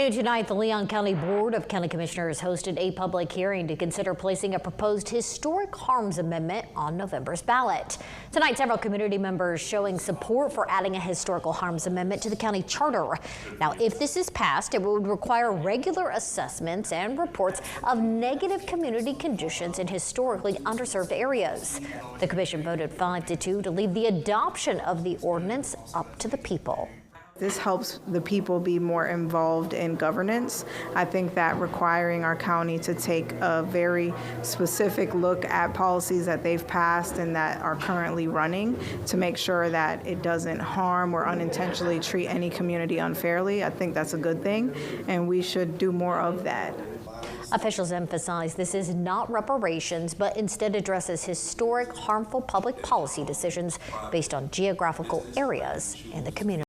Tonight, the Leon County Board of County Commissioners hosted a public hearing to consider placing a proposed historic harms amendment on November's ballot. Tonight, several community members showing support for adding a historical harms amendment to the county charter. Now, if this is passed, it would require regular assessments and reports of negative community conditions in historically underserved areas. The commission voted 5-2 to leave the adoption of the ordinance up to the people. This helps the people be more involved in governance. I think that requiring our county to take a very specific look at policies that they've passed and that are currently running to make sure that it doesn't harm or unintentionally treat any community unfairly, I think that's a good thing, and we should do more of that. Officials emphasize this is not reparations, but instead addresses historic, harmful public policy decisions based on geographical areas in the community.